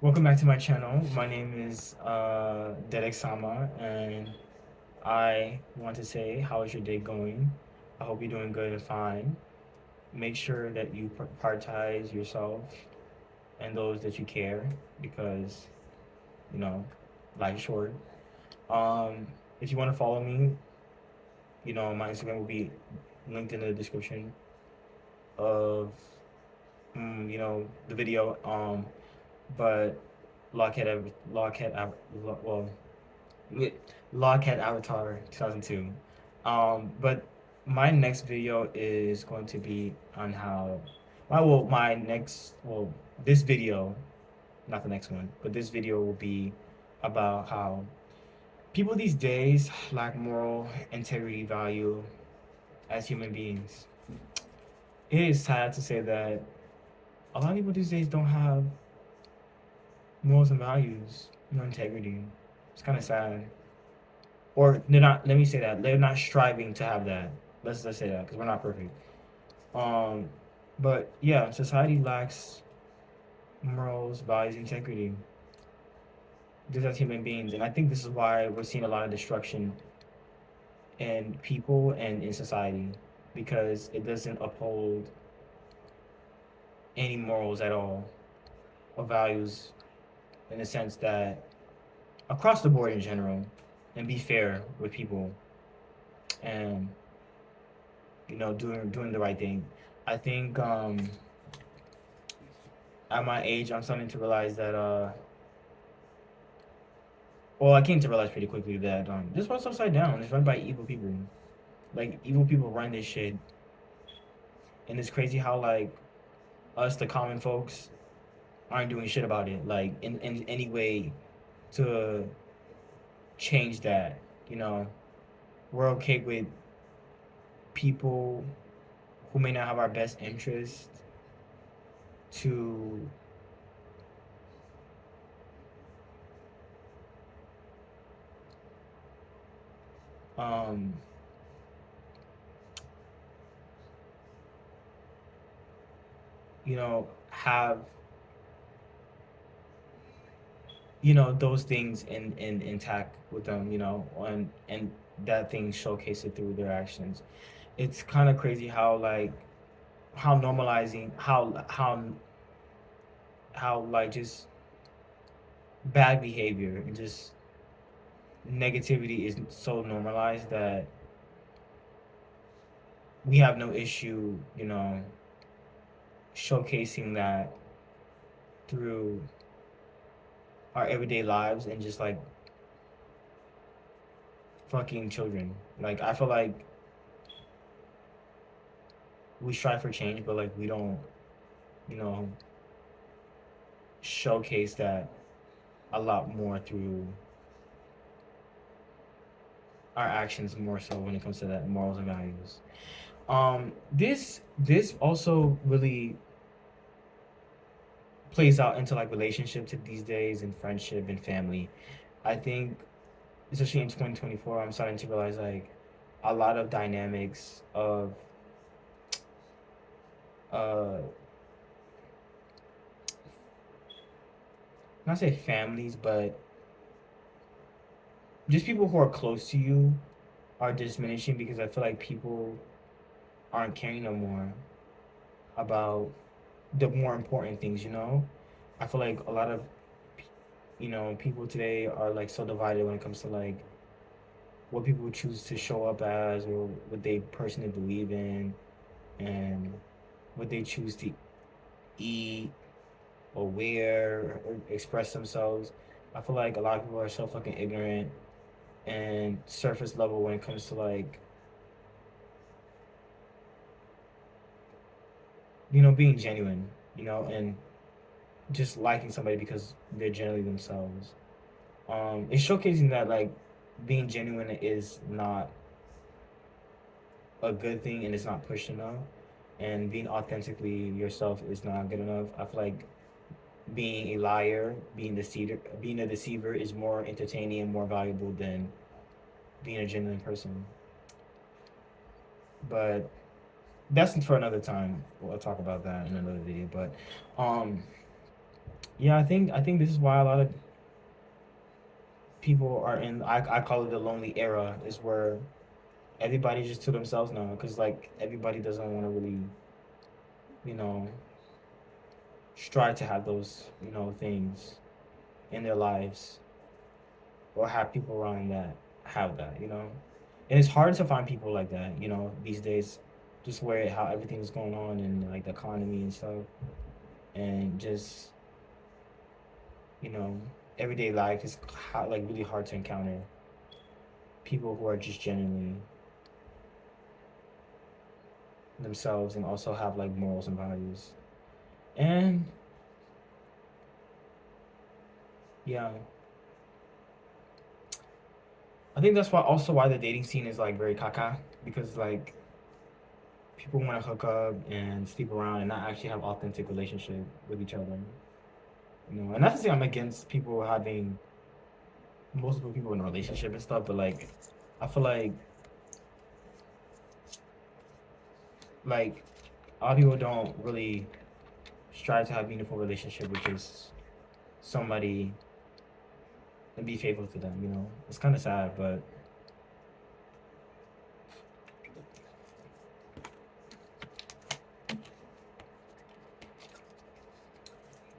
Welcome back to my channel. My name is Derrick-sama, and I want to say, how is your day going? I hope you're doing good and fine. Make sure that you prioritize yourself and those that you care because, you know, life's short. Um, if you want to follow me, my Instagram will be linked in the description of, the video. But Lockhead, well, Yeah, Logcat Avatar 2002. But my next video is going to be on how, this video, not the next one, but this video will be about how people these days lack moral integrity value as human beings. It is sad to say that a lot of people these days don't have morals and values, no integrity. It's kind of sad. Or they're not. Let me say that they're not striving to have that. Let's say that because we're not perfect. Um, but yeah, society lacks morals, values, integrity. Just as human beings, and I think this is why we're seeing a lot of destruction in people and in society because it doesn't uphold any morals at all or values in the sense that across the board in general and be fair with people and doing the right thing. I think at my age, I'm starting to realize that well, I came to realize pretty quickly that this world's upside down. It's run by evil people. Like evil people run this shit, and it's crazy how like us, the common folks, aren't doing shit about it. Like in any way to change that. You know, we're okay with people who may not have our best interest to um have those things in intact with them, and that thing showcase it through their actions. It's kind of crazy how like how normalizing how like just bad behavior and just negativity is so normalized that we have no issue, showcasing that through our everyday lives and just like fucking children. Like I feel like we strive for change, but like we don't, you know, showcase that a lot more through our actions more so when it comes to that morals and values. This also really plays out into like relationships these days and friendship and family. I think especially in 2024, I'm starting to realize like a lot of dynamics of uh not say families, but just people who are close to you are diminishing because I feel like people aren't caring no more about the more important things, I feel like a lot of people today are like so divided when it comes to like what people choose to show up as or what they personally believe in and what they choose to eat or wear or express themselves. I feel like a lot of people are so fucking ignorant and surface level when it comes to like being genuine, and just liking somebody because they're generally themselves. It's showcasing that like being genuine is not a good thing and it's not pushed enough, and being authentically yourself is not good enough. I feel like being a liar, being a deceiver is more entertaining and more valuable than being a genuine person. But that's for another time. We'll talk about that in another video. But um, Yeah, I think this is why a lot of people are in. I call it the lonely era. Is where everybody's just to themselves now, because like everybody doesn't want to really, you know, strive to have those, things in their lives, or have people around that have that, and it's hard to find people like that, these days, just where how everything's going on in like the economy and stuff, and just, you know everyday life is like really hard to encounter people who are just genuinely themselves and also have like morals and values. And yeah, I think that's why also why the dating scene is like very caca, because like people want to hook up and sleep around and not actually have authentic relationship with each other. And not to say I'm against people having multiple people in a relationship and stuff, but like I feel like a lot of people don't really strive to have meaningful relationship with just somebody and be faithful to them. It's kind of sad, but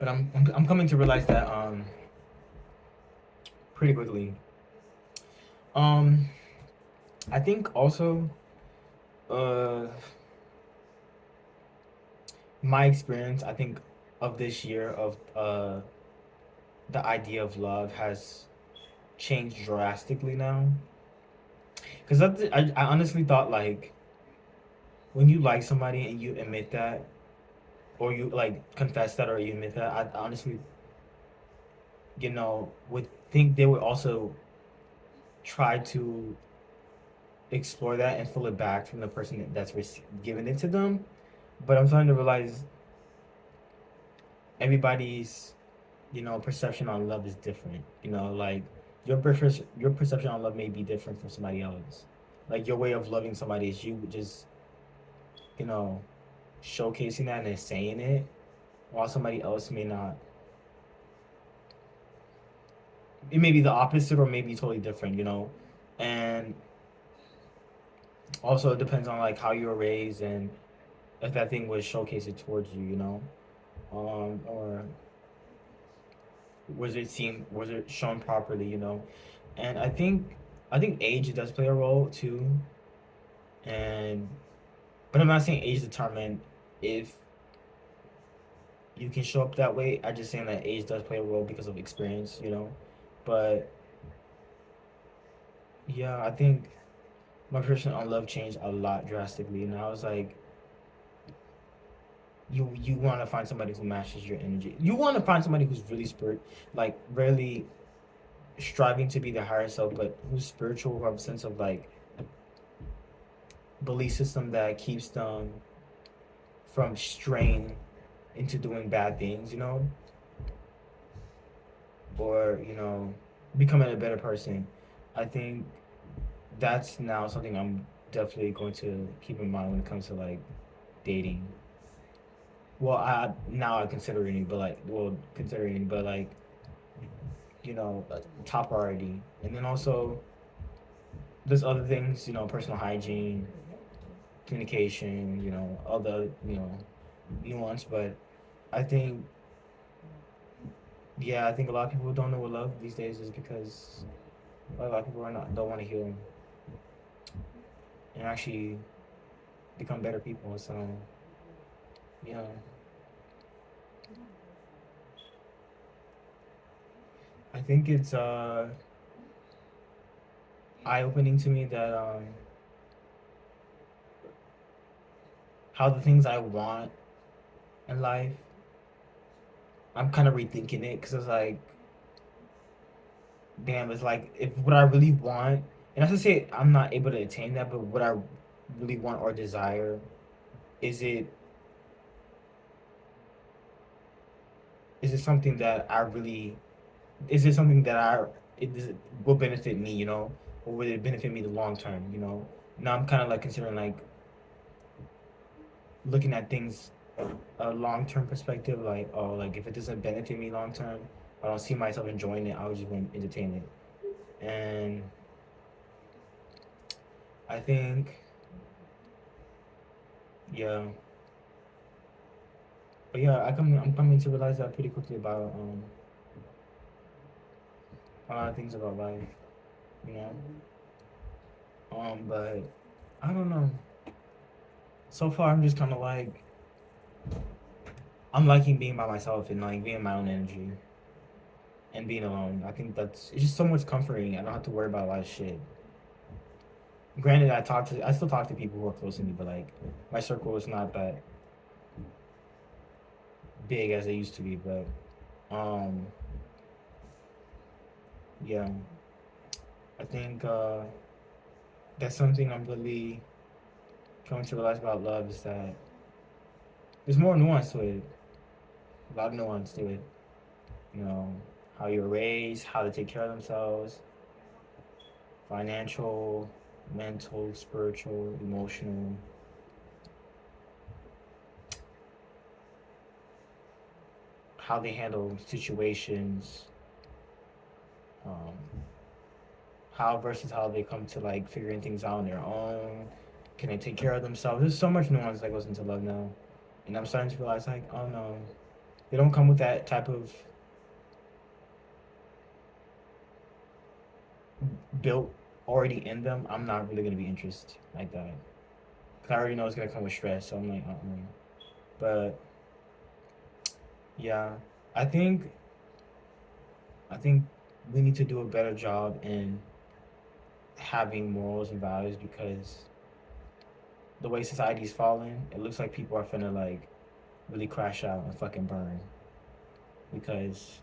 I'm coming to realize that pretty quickly. Um, I think also uh my experience, I think, of this year of the idea of love has changed drastically now. Because I honestly thought like when you like somebody and you admit that, or you like confess that, or you admit that, I honestly, would think they would also try to explore that and fill it back from the person that's giving it to them. But I'm starting to realize everybody's, perception on love is different. Like your perception on love may be different from somebody else. Like your way of loving somebody is you just, you know, showcasing that and saying it, while somebody else may not. It may be the opposite or maybe totally different. And also it depends on like how you were raised and if that thing was showcased towards you. Or was it shown properly. And I think age does play a role too. And but I'm not saying age determine if you can show up that way. I'm just saying that age does play a role because of experience. But yeah, I think my perception on love changed a lot drastically, and I was like, you want to find somebody who matches your energy. You want to find somebody who's really like really striving to be the higher self, but who's spiritual, who have a sense of like belief system that keeps them from straying into doing bad things, or becoming a better person. I think that's now something I'm definitely going to keep in mind when it comes to like dating. Well, I considering, but like, top priority, and then also there's other things, personal hygiene, communication, other, nuance. But I think, yeah, I think a lot of people don't know what love these days is because a lot of people are not don't want to heal and actually become better people. So yeah, I think it's eye opening to me that how the things I want in life, I'm kind of rethinking it because it's like, damn, it's like if what I really want, and not to say I'm not able to attain that, but what I really want or desire, is it is it something that I really is it something that it will benefit me, or will it benefit me the long term? Now I'm kind of like considering like looking at things a long term perspective, like, oh, like if it doesn't benefit me long term, I don't see myself enjoying it, I would just won't entertain it. And I think, yeah, but yeah, I'm coming to realize that pretty quickly about a lot of things about life, you know. But I don't know. So far, I'm just kind of like I'm liking being by myself and like being my own energy and being alone. I think that's it's just so much comforting. I don't have to worry about a lot of shit. Granted, I still talk to people who are close to me, but like my circle is not that big as it used to be. But um, yeah, I think that's something I'm really coming to realize about love is that there's more nuance to it. A lot of nuance to it. You know, how you're raised, how to take care of themselves, financial, mental, spiritual, emotional, how they handle situations, um, how versus how they come to like figuring things out on their own. Can they take care of themselves? There's so much nuance that goes into love now, and I'm starting to realize like, oh no, they don't come with that type of built already in them. I'm not really gonna be interested like that. Cause I already know it's gonna come with stress. So I'm like, But yeah, I think I think we need to do a better job in having morals and values because the way society's falling, it looks like people are finna like really crash out and fucking burn. Because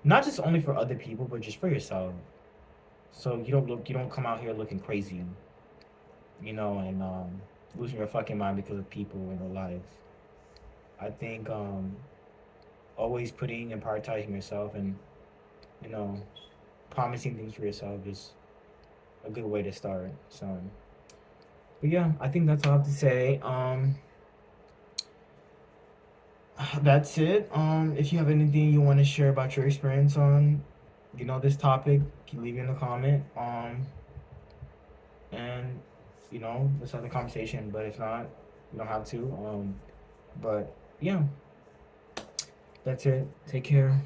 not just only for other people, but just for yourself. So you don't come out here looking crazy, and losing your fucking mind because of people in your life. I think always putting and prioritizing yourself and you know promising things for yourself is a good way to start. So, but yeah, I think that's all I have to say. That's it. If you have anything you want to share about your experience on, this topic, you leave it in the comment. And let's have the conversation. But if not, you don't have to. But yeah, that's it. Take care.